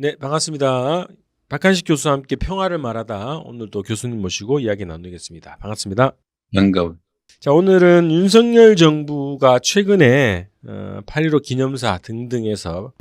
네, 반갑습니다. 박한식 교수와 함께 평화를 말하다 오늘도 교수님 모시고 이야기 나누겠습니다. 반갑습니다. 반가워. 자, 오늘은 윤석열 정부가 최근에 8.15 기념사 등등에서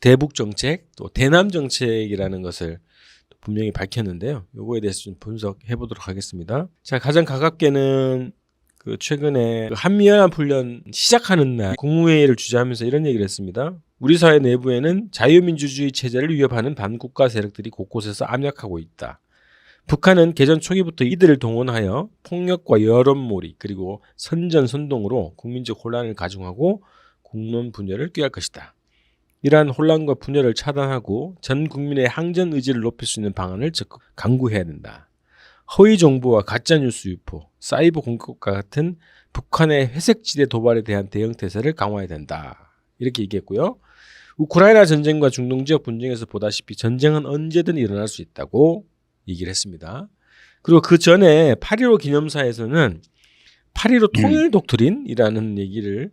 대북 정책 또 대남 정책이라는 것을 분명히 밝혔는데요. 요거에 대해서 좀 분석해 보도록 하겠습니다. 자, 가장 가깝게는 그 최근에 한미연합훈련 시작하는 날 국무회의를 주재하면서 이런 얘기를 했습니다. 우리 사회 내부에는 자유민주주의 체제를 위협하는 반국가 세력들이 곳곳에서 압력하고 있다. 북한은 개전 초기부터 이들을 동원하여 폭력과 여론몰이 그리고 선전선동으로 국민적 혼란을 가중하고 국론 분열을 꾀할 것이다. 이러한 혼란과 분열을 차단하고 전 국민의 항전 의지를 높일 수 있는 방안을 적극 강구해야 된다. 허위 정보와 가짜뉴스 유포, 사이버 공격과 같은 북한의 회색지대 도발에 대한 대응 태세를 강화해야 된다. 이렇게 얘기했고요. 우크라이나 전쟁과 중동 지역 분쟁에서 보다시피 전쟁은 언제든 일어날 수 있다고 얘기를 했습니다. 그리고 그 전에 8.15 기념사에서는 8.15 통일 독트린이라는 얘기를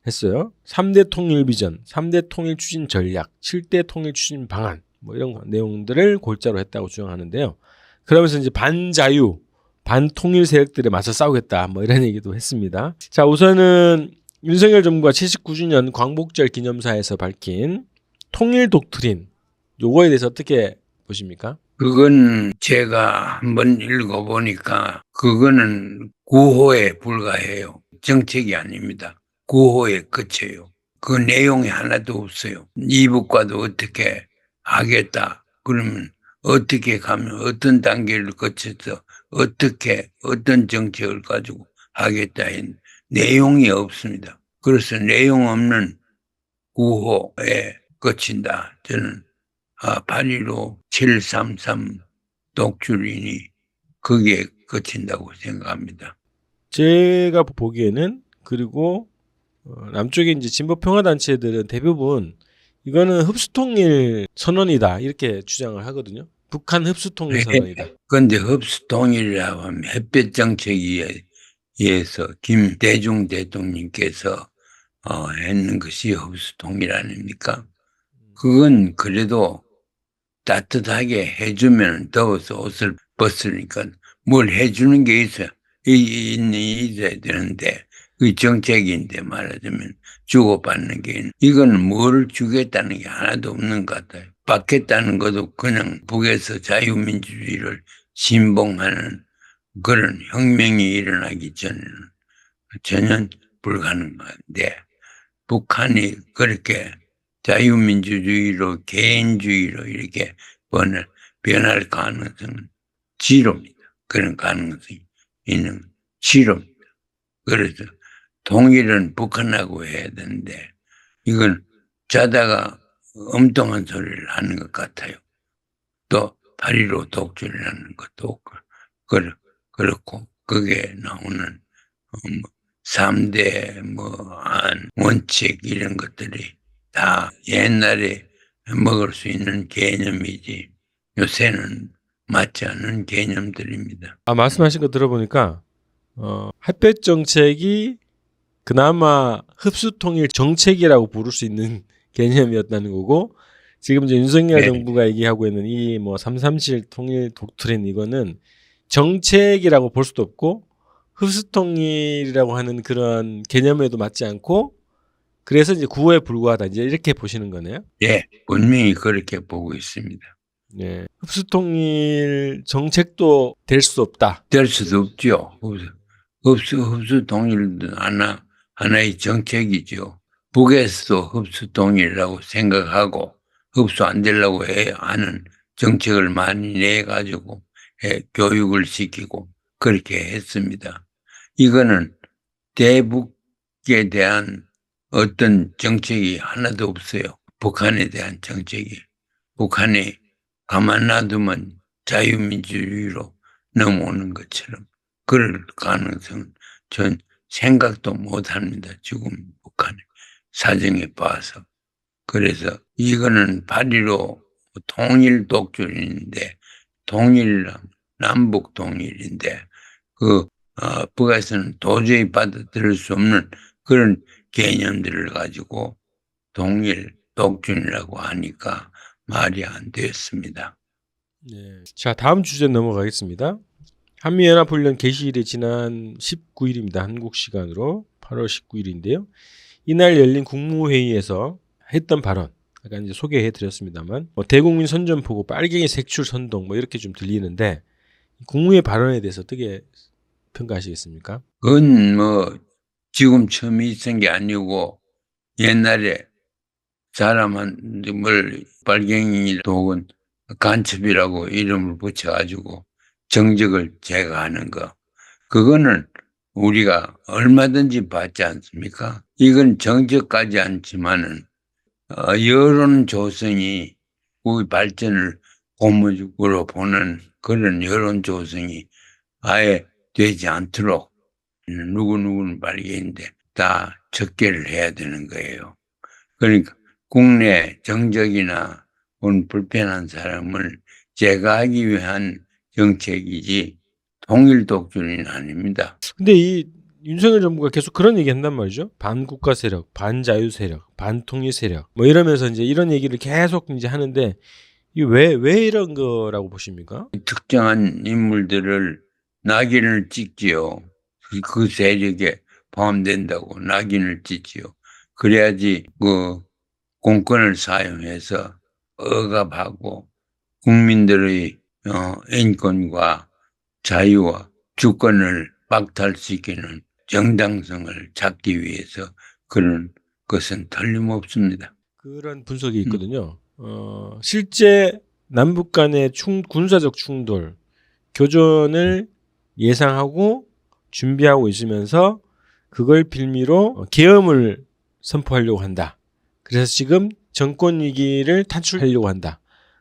했어요. 3대 통일 비전, 3대 통일 추진 전략, 7대 통일 추진 방안 뭐 이런 내용들을 골자로 했다고 주장하는데요. 그러면서 이제 반자유, 반통일 세력들에 맞서 싸우겠다 뭐 이런 얘기도 했습니다. 자, 우선은 윤석열 정부가 79주년 광복절 기념사에서 밝힌 통일 독트린 요거에 대해서 어떻게 보십니까? 그건 제가 한번 읽어보니까 그거는 구호에 불과해요. 정책이 아닙니다. 구호에 그쳐요. 그 내용이 하나도 없어요. 이북과도 어떻게 하겠다. 그러면 어떻게 가면 어떤 단계를 거쳐서 어떻게 어떤 정책을 가지고 하겠다. 내용이 없습니다. 그래서 내용 없는 구호에 그친다. 저는 8.15, 7.33 독주린이 거기에 그친다고 생각합니다. 제가 보기에는 그리고 남쪽에 이제 진보 평화 단체들은 대부분 이거는 흡수통일 선언이다 이렇게 주장을 하거든요. 북한 흡수통일 선언이다. 그런데 흡수통일이라고 하면 햇볕 정책에 의해서 김대중 대통령께서 했는 것이 흡수통일 아닙니까? 그건 그래도 따뜻하게 해주면 더워서 옷을 벗으니까 뭘 해주는 게 있어야 되는데 그 정책인데 말하자면 주고받는 게 이건 뭘 주겠다는 게 하나도 없는 것 같아요. 받겠다는 것도 그냥 북에서 자유민주주의를 신봉하는 그런 혁명이 일어나기 전에는 전혀 불가능한데 북한이 그렇게 자유민주주의로 개인주의로 이렇게 변할 가능성은 지로입니다. 그런 가능성이 있는 지로입니다. 그래서 통일은 북한하고 해야 되는데 이건 자다가 엉뚱한 소리를 하는 것 같아요. 또 8.15 독주라는 것도 그렇고 거기에 나오는 3대 원칙 이런 것들이 다 옛날에 먹을 수 있는 개념이지 요새는 맞지 않는 개념들입니다. 말씀하신 거 들어보니까 햇볕 정책이 그나마 흡수통일 정책이라고 부를 수 있는 개념이었다는 거고 지금 이제 윤석열 정부가 얘기하고 있는 이 뭐 337 통일 독트린 이거는 정책이라고 볼 수도 없고 흡수통일이라고 하는 그런 개념에도 맞지 않고 그래서 이제 구호에 불과하다 이제 이렇게 보시는 거네요. 예, 분명히 그렇게 보고 있습니다. 네, 흡수통일 정책도 될 수 없다. 될 수도 없죠. 흡수통일도 하나의 정책이죠. 북에서도 흡수통일이라고 생각하고 흡수 안 되려고 하는 정책을 많이 내가지고 교육을 시키고 그렇게 했습니다. 이거는 대북에 대한 어떤 정책이 하나도 없어요. 북한에 대한 정책이. 북한이 가만 놔두면 자유민주주의로 넘어오는 것처럼 그럴 가능성은 전 생각도 못합니다. 지금 북한의 사정에 봐서. 그래서 이거는 8.15 통일 독주인데 남북 통일인데 북에서는 도저히 받아들일 수 없는 그런 개념들을 가지고 독일이라고 하니까 말이 안 되었습니다. 네. 자, 다음 주제 넘어가겠습니다. 한미연합훈련 개시일이 지난 19일입니다. 한국 시간으로 8월 19일인데요. 이날 열린 국무회의에서 했던 발언, 아까 이제 소개해 드렸습니다만, 대국민 선전포고, 빨갱이 색출 선동, 이렇게 좀 들리는데, 국무회의 발언에 대해서 어떻게 평가하시겠습니까? 그건 지금 처음 있은 게 아니고 옛날에 사람을 빨갱이 혹은 간첩이라고 이름을 붙여가지고 정적을 제거하는 거. 그거는 우리가 얼마든지 받지 않습니까? 이건 정적까지 않지만은 여론 조성이 우리 발전을 고무적으로 보는 그런 여론 조성이 아예 되지 않도록 누구누구는 빨갱이인데 다 적개를 해야 되는 거예요. 그러니까 국내 정적이나 혹은 불편한 사람을 제거하기 위한 정책이지 통일 독주는 아닙니다. 근데 이 윤석열 정부가 계속 그런 얘기 한단 말이죠. 반국가 세력, 반자유 세력, 반통일 세력, 이러면서 이제 이런 얘기를 계속 이제 하는데, 이 왜 이런 거라고 보십니까? 특정한 인물들을 낙인을 찍지요. 그 세력에 포함된다고 낙인을 찍지요. 그래야지 그 공권을 사용해서 억압하고 국민들의 인권과 자유와 주권을 박탈시키는 정당성을 찾기 위해서 그런 것은 틀림없습니다. 그런 분석이 있거든요. 실제 남북 간의 군사적 충돌, 교전을 예상하고 준비하고 있으면서 그걸 빌미로 계엄을 선포하려고 한다. 그래서 지금 정권 위기를 탈출하려고 한다.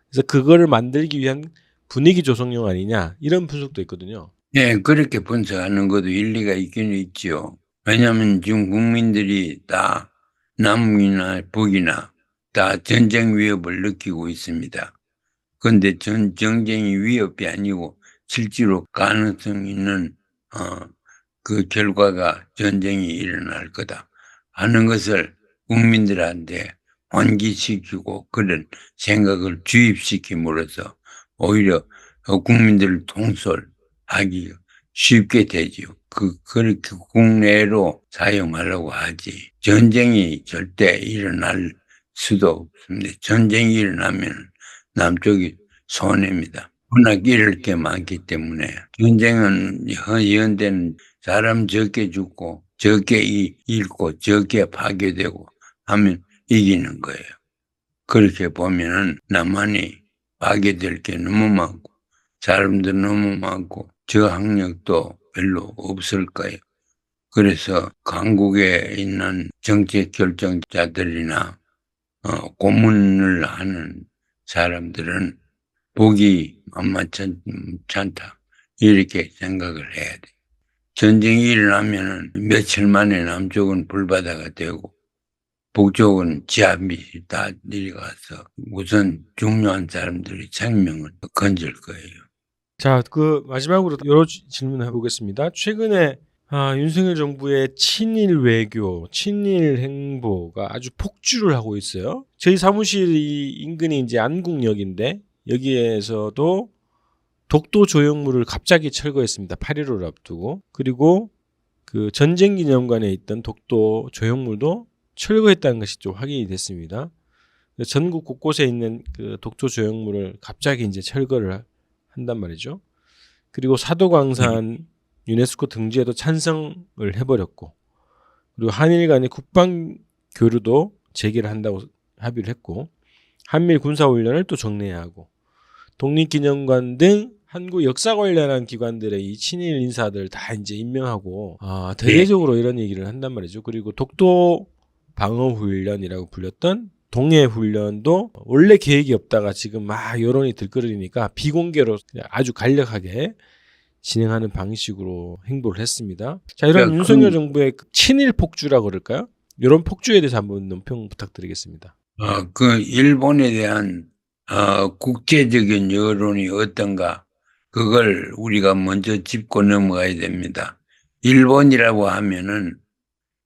그래서 그거를 만들기 위한 분위기 조성용 아니냐, 이런 분석도 있거든요. 네, 그렇게 분석하는 것도 일리가 있기는 있죠. 왜냐하면 지금 국민들이 다 남이나 북이나 다 전쟁 위협을 느끼고 있습니다. 그런데 전쟁이 위협이 아니고 실제로 가능성 있는 그 결과가 전쟁이 일어날 거다 하는 것을 국민들한테 환기시키고 그런 생각을 주입시킴으로써 오히려 국민들을 통솔하기 쉽게 되지요. 그렇게 국내로 사용하려고 하지. 전쟁이 절대 일어날 수도 없습니다. 전쟁이 일어나면 남쪽이 손해입니다. 워낙 잃을 게 많기 때문에 전쟁은 현대는 사람 적게 죽고 적게 잃고 적게 파괴되고 하면 이기는 거예요. 그렇게 보면은 남한이 파괴될 게 너무 많고 사람도 너무 많고 저항력도 별로 없을 거예요. 그래서 강국에 있는 정책 결정자들이나 고문을 하는 사람들은 보기 만만치 않다 이렇게 생각을 해야 돼. 전쟁이 일어나면은 며칠 만에 남쪽은 불바다가 되고 북쪽은 지압이 다 내려가서 우선 중요한 사람들의 생명을 건질 거예요. 자, 그 마지막으로 여러 질문 해보겠습니다. 최근에 윤석열 정부의 친일 외교, 친일 행보가 아주 폭주를 하고 있어요. 저희 사무실이 인근이 이제 안국역인데 여기에서도 독도 조형물을 갑자기 철거했습니다. 8.15를 앞두고. 그리고 그 전쟁기념관에 있던 독도 조형물도 철거했다는 것이 좀 확인이 됐습니다. 전국 곳곳에 있는 그 독도 조형물을 갑자기 이제 철거를 한단 말이죠. 그리고 사도광산 유네스코 등재에도 찬성을 해버렸고, 그리고 한일 간의 국방 교류도 재개를 한다고 합의를 했고, 한밀 군사훈련을 또 정례하고, 독립기념관 등 한국 역사 관련한 기관들의 이 친일 인사들 다 이제 임명하고, 대대적으로 이런 얘기를 한단 말이죠. 그리고 독도 방어훈련이라고 불렸던 동해훈련도 원래 계획이 없다가 지금 막 여론이 들끓으니까 비공개로 아주 간략하게 진행하는 방식으로 행보를 했습니다. 자, 이런 윤석열 정부의 친일 폭주라고 그럴까요? 이런 폭주에 대해서 한번 논평 부탁드리겠습니다. 그 일본에 대한 국제적인 여론이 어떤가 그걸 우리가 먼저 짚고 넘어가야 됩니다. 일본이라고 하면은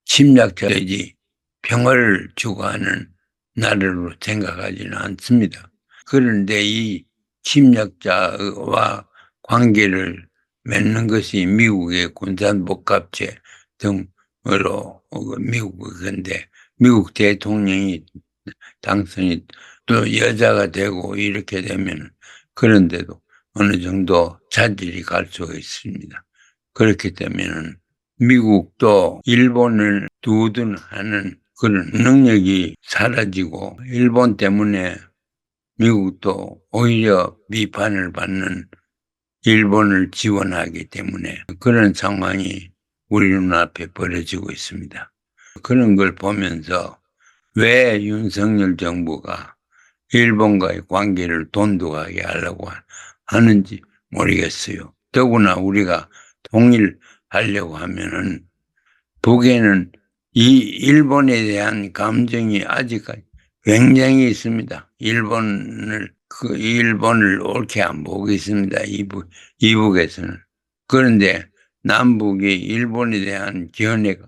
침략자이지 평화를 추구하는 나라로 생각하지는 않습니다. 그런데 이 침략자와 관계를 맺는 것이 미국의 군산복합체 등으로 미국인데 미국 대통령이 당선이 또 여자가 되고 이렇게 되면 그런데도 어느 정도 차질이 갈 수가 있습니다. 그렇게 되면은 미국도 일본을 두둔하는 그런 능력이 사라지고 일본 때문에 미국도 오히려 비판을 받는 일본을 지원하기 때문에 그런 상황이 우리 눈앞에 벌어지고 있습니다. 그런 걸 보면서 왜 윤석열 정부가 일본과의 관계를 돈독하게 하려고 하는지 모르겠어요. 더구나 우리가 통일하려고 하면은 북에는 이 일본에 대한 감정이 아직까지 굉장히 있습니다. 일본을 옳게 안 보고 있습니다. 이북에서는. 그런데 남북이 일본에 대한 견해가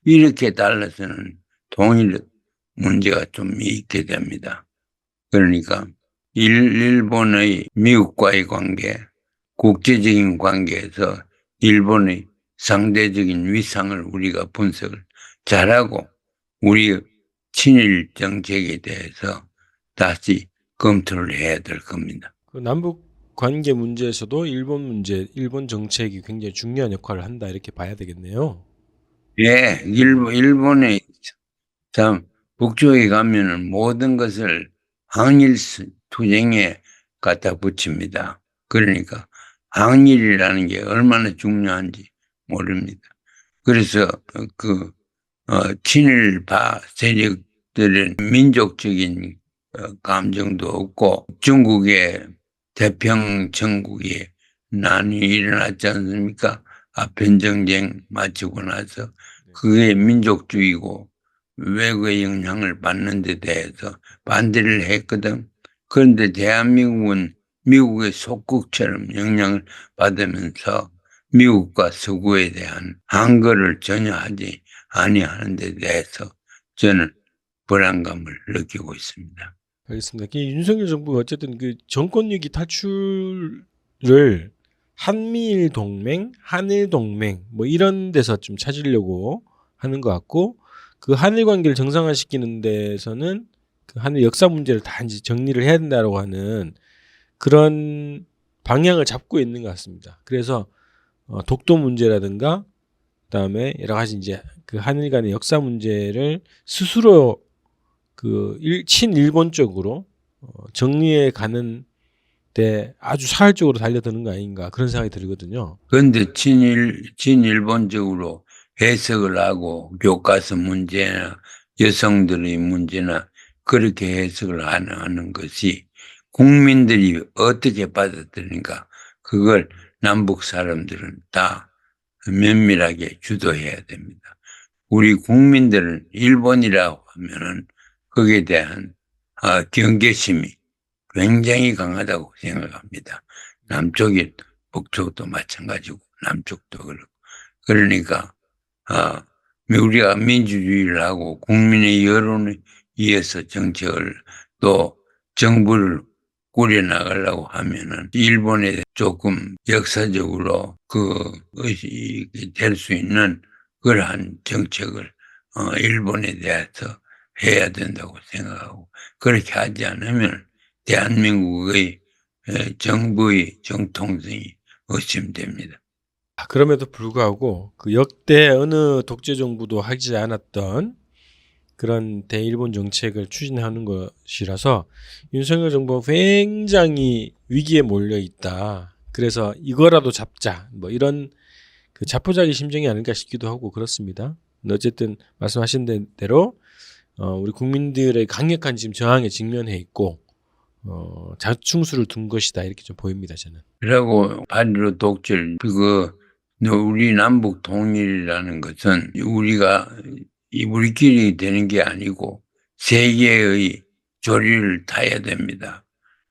이렇게 달라서는 통일 문제가 좀 있게 됩니다. 그러니까 일본의 미국과의 관계, 국제적인 관계에서 일본의 상대적인 위상을 우리가 분석을 잘하고 우리 친일 정책에 대해서 다시 검토를 해야 될 겁니다. 그 남북 관계 문제에서도 일본 문제, 일본 정책이 굉장히 중요한 역할을 한다 이렇게 봐야 되겠네요. 예, 일본의 참 북쪽에 가면은 모든 것을 항일 투쟁에 갖다 붙입니다. 그러니까 항일이라는 게 얼마나 중요한지 모릅니다. 그래서 친일파 세력들은 민족적인 감정도 없고 중국의 태평 전국에 난이 일어났지 않습니까? 아편 전쟁 마치고 나서 그게 민족주의고 외국의 영향을 받는 데 대해서 반대를 했거든. 그런데 대한민국은 미국의 속국처럼 영향을 받으면서 미국과 서구에 대한 한거를 전혀 하지 아니하는 데 대해서 저는 불안감을 느끼고 있습니다. 알겠습니다. 이 윤석열 정부가 어쨌든 그 정권 위기 탈출을 한미일 동맹, 한일 동맹 뭐 이런 데서 좀 찾으려고 하는 것 같고 그 한일 관계를 정상화시키는 데서는 그 한일 역사 문제를 다 이제 정리를 해야 된다라고 하는 그런 방향을 잡고 있는 것 같습니다. 그래서 독도 문제라든가 그다음에 여러 가지 이제 그 한일 간의 역사 문제를 스스로 그 친일본 쪽으로 정리해 가는 데 아주 사활적으로 달려드는 거 아닌가 그런 생각이 들거든요. 그런데 친일본적으로 해석을 하고 교과서 문제나 여성들의 문제나 그렇게 해석을 하는 것이 국민들이 어떻게 받아들이는가 그걸 남북 사람들은 다 면밀하게 주도해야 됩니다. 우리 국민들은 일본이라고 하면은 거기에 대한 경계심이 굉장히 강하다고 생각합니다. 남쪽이 북쪽도 마찬가지고 남쪽도 그렇고 그러니까 우리가 민주주의를 하고 국민의 여론에 의해서 정책을 또 정부를 꾸려나가려고 하면은 일본에 조금 역사적으로 그 의식이 될 수 있는 그러한 정책을 일본에 대해서 해야 된다고 생각하고 그렇게 하지 않으면 대한민국의 정부의 정통성이 의심됩니다. 그럼에도 불구하고 그 역대 어느 독재 정부도 하지 않았던 그런 대일본 정책을 추진하는 것이라서 윤석열 정부가 굉장히 위기에 몰려 있다. 그래서 이거라도 잡자. 뭐 이런 그 자포자기 심정이 아닐까 싶기도 하고 그렇습니다. 어쨌든 말씀하신 대로 우리 국민들의 강력한 지금 저항에 직면해 있고 자충수를 둔 것이다 이렇게 좀 보입니다 저는. 그리고 8.15 독재를 우리 남북 통일이라는 것은 우리끼리 되는 게 아니고 세계의 조리를 타야 됩니다.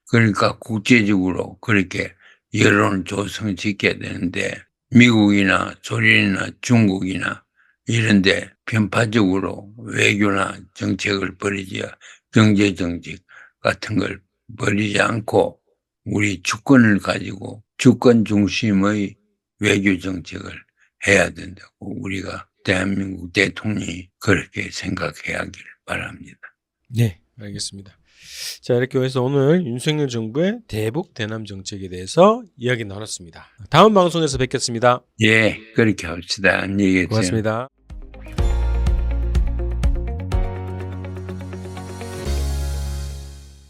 그러니까 국제적으로 그렇게 여론을 조성시켜야 되는데 미국이나 소련이나 중국이나 이런데 편파적으로 외교나 정책을 벌이지 경제 정책 같은 걸 버리지 않고 우리 주권을 가지고 주권 중심의 외교 정책을 해야 된다고 우리가 대한민국 대통령이 그렇게 생각해야 하기를 바랍니다. 네, 알겠습니다. 자, 이렇게 해서 오늘 윤석열 정부의 대북 대남 정책에 대해서 이야기 나눴습니다. 다음 방송에서 뵙겠습니다. 예, 그렇게 합시다. 안녕히 계세요. 고맙습니다.